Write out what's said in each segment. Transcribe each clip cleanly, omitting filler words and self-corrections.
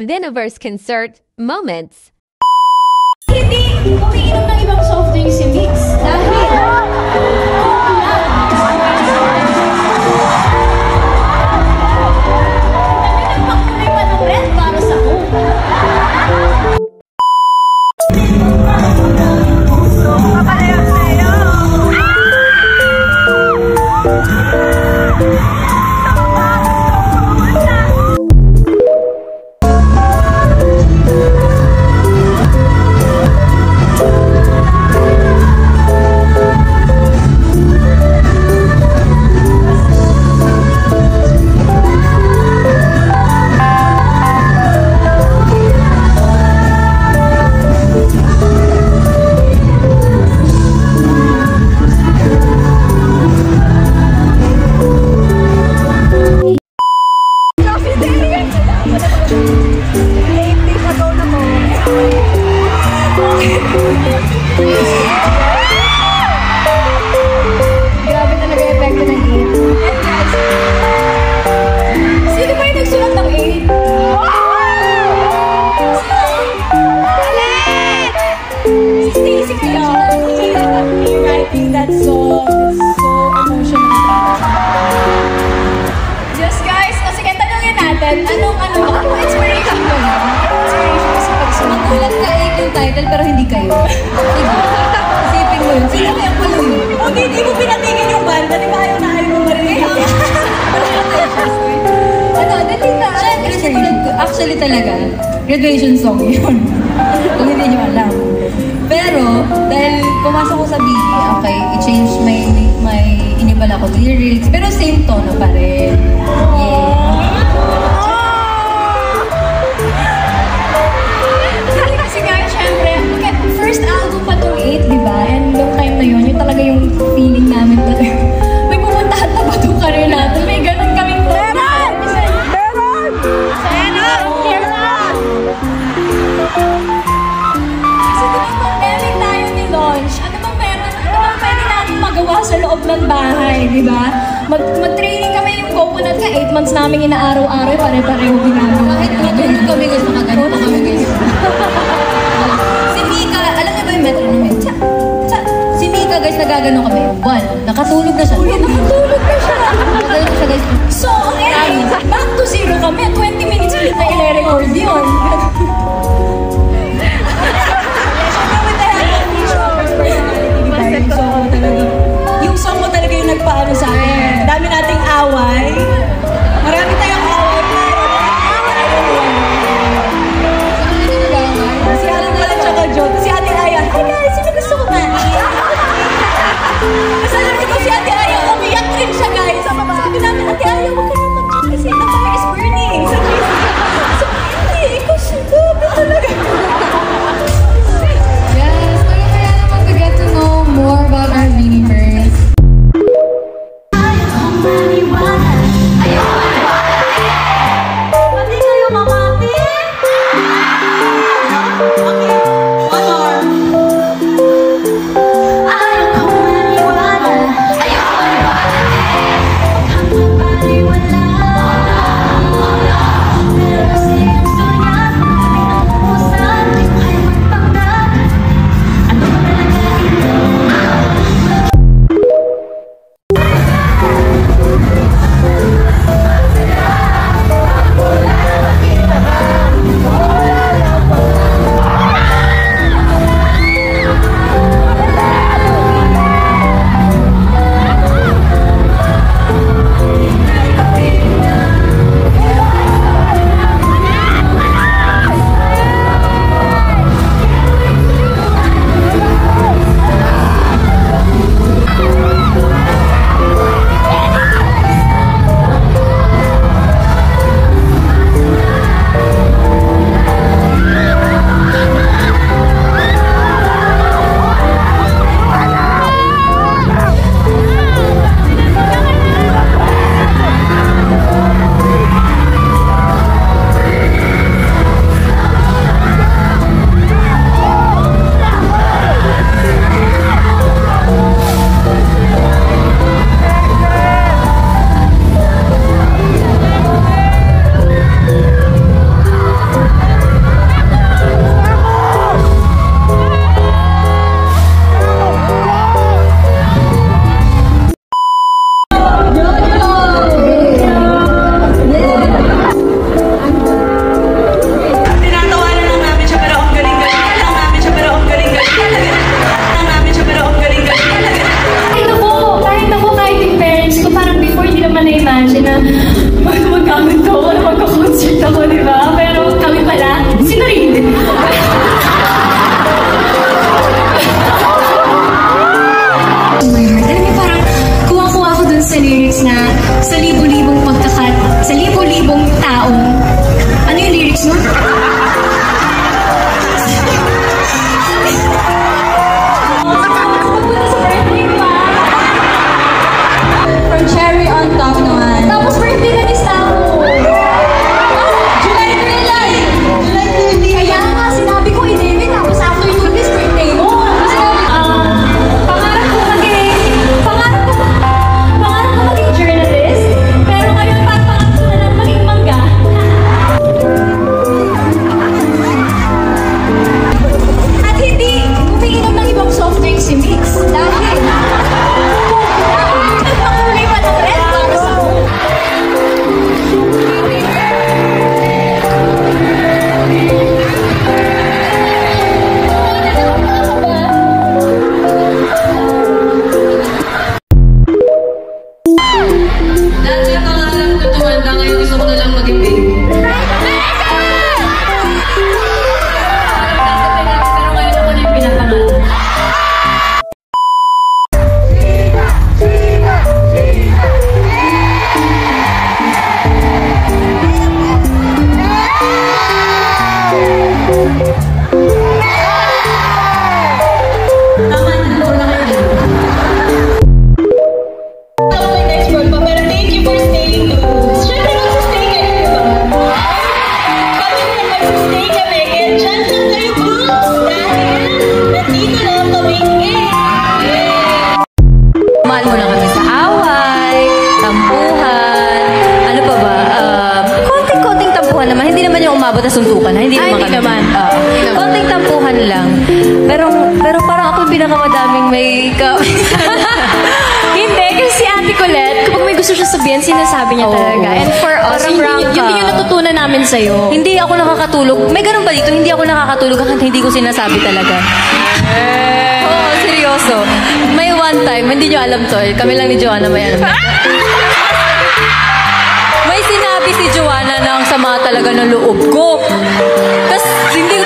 Viniverse Concert Moments. Hindi umiinom ng ibang soft drinks si Mix dahil nagpakulay pa ng red para sa Coke. Kapalayan sa'yo! Grabe talaga yung epekto ng 8. Sino ba yung nagsulat ng 8? Si Stacy kayo. Writing that song is so emotional. Just guys, kasi kaya tanongin natin, anong inspiration mo na? Inspiration kasi pag sumagulat ka 8 yung title pero hindi kayo. Isipin mo yun. Sino kaya pala yun? Okay, hindi mo pinatigil yung banda. Di ba ayaw na ayaw mo marinig? Dali na. Actually talaga, graduation song yun. Kung hindi nyo alam. Pero, dahil pumasok ko sa BE, okay, i-change inibala ko lyrics, pero same tono pa rin. Yeah. Kasi guys, syempre, first album pa itong 8, di ba? And yung time na yun, yung talaga yung feeling namin talaga. May pumuntahan na ba itong career natin? May ganun kaming meron! Meron! Kasi tuwing pandemic tayo ni-launch, ano bang meron? Ano bang pwede natin magawa sa loob ng bahay, di ba? Mag-training kami yung coconut ka, 8 months namin inaaraw-araw, pare-pareho ginagawa. Kahit matulog kami guys, makagano pa kami guys. Si Mika, alam niyo ba yung metronome? Si Mika guys, nagagano kami. 1, nakatulog na siya. Nakatulog na siya. Nakatulog na siya guys. So, okay, back to 0 kami. 20 minutes ulit na i-record yun. Yung song mo talaga yung nagpaano sa akin. Dami nating away. Marami tayong away. Si Alan pala tsaka joke. Si Ate Aya, hi guys, sino gusto kumain? Kasi alam ko si Ate Aya, umiyak rin siya guys. Sabi namin, Ate Aya, huwag ka naman mag-joke kasi the fire is burning. Sabi hindi, ikaw siya. Tama na, wala kayo. May next word pa, pero thank you for staying to. Siyempre mag-stay kayo, di ba? Kami na mag-stay kami, kaya dyan lang kayo books dahil nandito na kami. Mahal mo na kami sa away, tampuhan, ano pa ba? Konting-konting tampuhan naman. Hindi naman yung umabot na suntukan. Hindi naman hindi kami. naman. Konting tampuhan lang. Pero parang ako yung pinakamadaming may Hindi, kasi si Ate Colette, kapag may gusto siya sabihin, sinasabi niya talaga. And for us, Parang yun din yung natutunan namin sa'yo. Hindi ako nakakatulog. May ganun ba dito? Hindi ako nakakatulog hanggang hindi ko sinasabi talaga. Oo, seryoso. May one time, hindi nyo alam to. Kami lang ni Joanna may alam. May sinabi si Joanna na ang sama talaga ng loob ko. Tapos hindi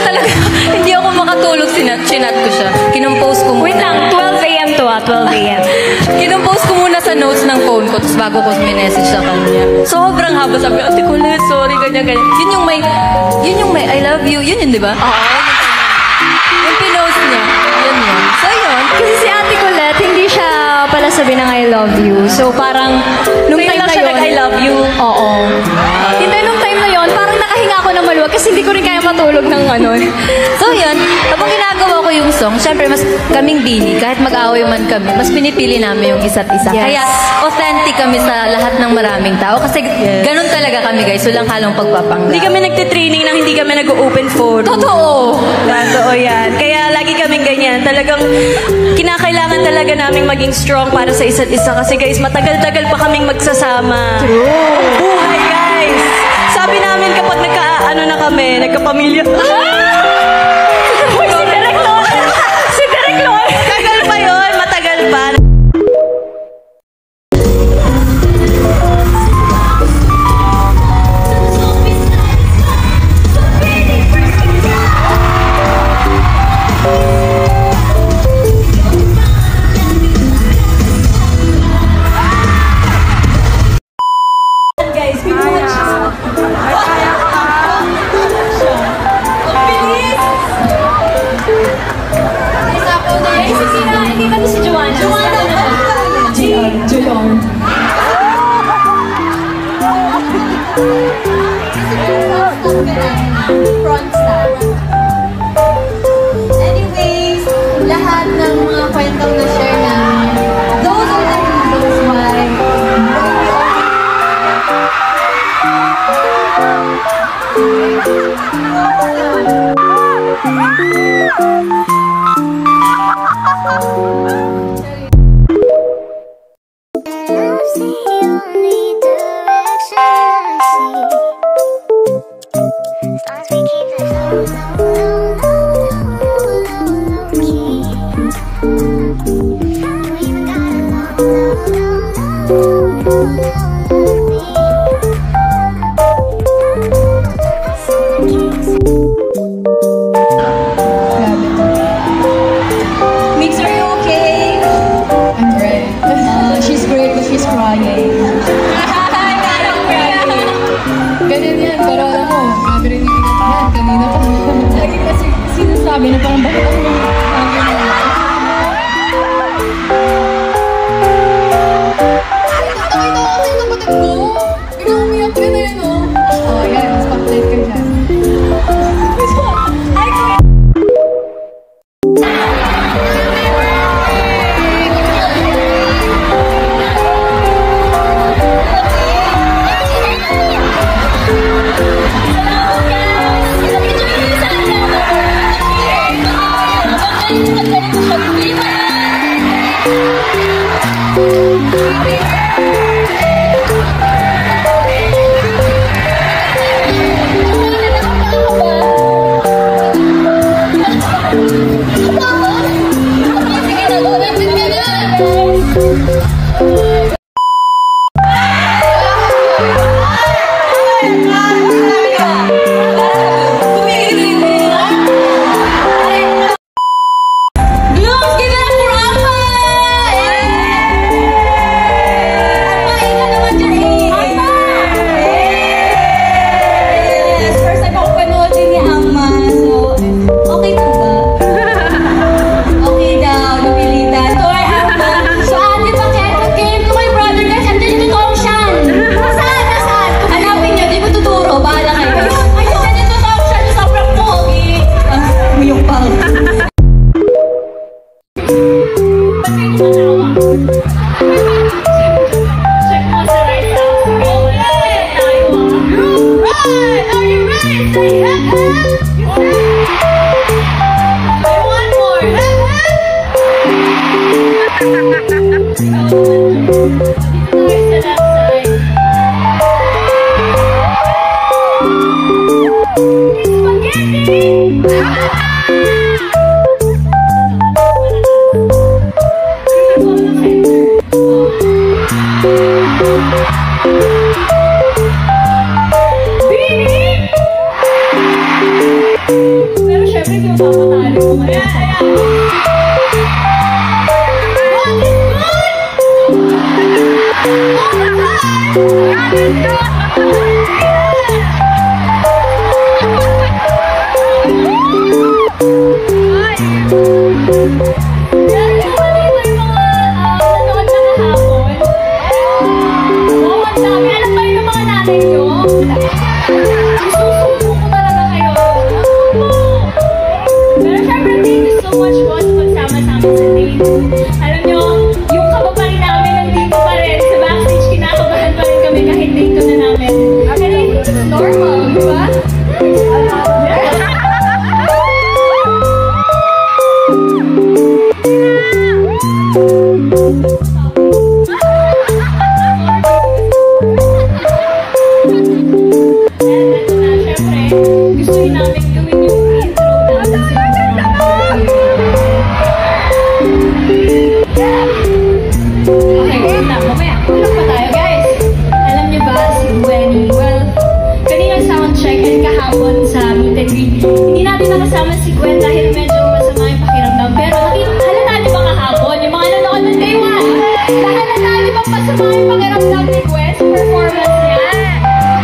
ako makatulog. Chinat ko siya. Kinompose ko muna. Wait lang, 12 a.m. to 12 a.m. Kinompose ko muna sa notes ng phone ko. Tapos bago ko minessage sa kanya. Sobrang haba. Sabi, Ate Colette, sorry, ganyan. Yun yung may I love you. Yun, di ba? Oo. Yung pinost niya. Yun. So, yun. Kasi si Ate Colette, hindi siya pala sabi ng I love you. So, parang, nung time na yun, I love you. Oo. Hindi, nung time na yun, parang nakahinga ako ng maluwag kasi hindi ko rin kaya matulog ng ano. So, yun. Habang ginagawa ko yung song, syempre, mas kaming bini, kahit mag-away man kami, mas pinipili namin yung isa't isa. Yes. Kaya, authentic kami sa lahat ng maraming tao. Kasi, ganun talaga kami, guys. Walang halong pagpapanggap. Hindi kami nagtitraining nang hindi kami nag-open phone. Totoo! Totoo yan. Kaya lagi kaming ganyan. Talagang kinakailangan talaga naming maging strong para sa isa't isa. Kasi guys, matagal-tagal pa kaming magsasama. True. Buhay guys. Sabi namin kapag nagkapamilya. Uy, si Derek Lord! Si Derek Lord! Tagal pa yun. Matagal pa. Guys, pinuha siya. Hindi ba si Joanna? Joanna na. JR. Front stand. Anyways, lahat ng mga kwentong na-share namin, those are the reasons why Mix, are you okay? I'm great. She's great but she's crying. Ganun yan, pero alam mo, grabe rin yung yan, kanina pa. Lagi kasi sinasabi na parang bakit ako sabi na. Nakita ko kasi yung kapatid ko. Biglang umiyak rin na yun, oh. Oh, yan, spotlight ka dyan. One more. Dito tayo sa left side. Pero syempre, hindi mo papatalo mo ngayon. What is Alam nyo, yung kababaling namin nandito pa rin sa backstage, kinakabahan pa rin kami kahit dito na namin. And I think it's normal, di ba? And ito na, syempre, gusto rin namin gawin yung intro natin sa okay, wait na. Mamaya, tulog pa tayo, guys. Alam niyo ba si Gwenny? Well, kaninang soundcheck and kahapon sa meet and greet, hindi natin nakasama si Gwen dahil medyo masama yung pakiramdam. Pero halata niyo ba kahapon? Yung mga nanonood ng Day 1, halata niyo ba masama yung pakiramdam ni Gwen sa performance niya?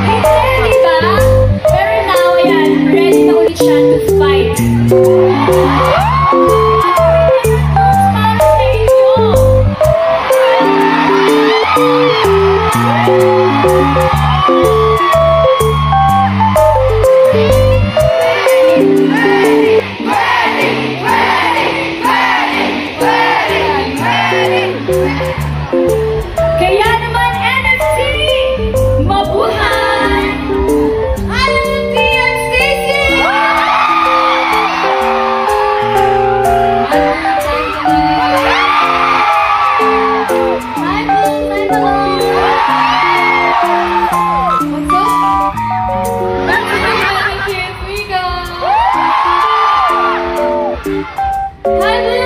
Hindi, di ba? Pero now, ayan, ready na ulit siya to fight. Kaya naman, NFC! Mabuhay! IMT and Stacy! Hi,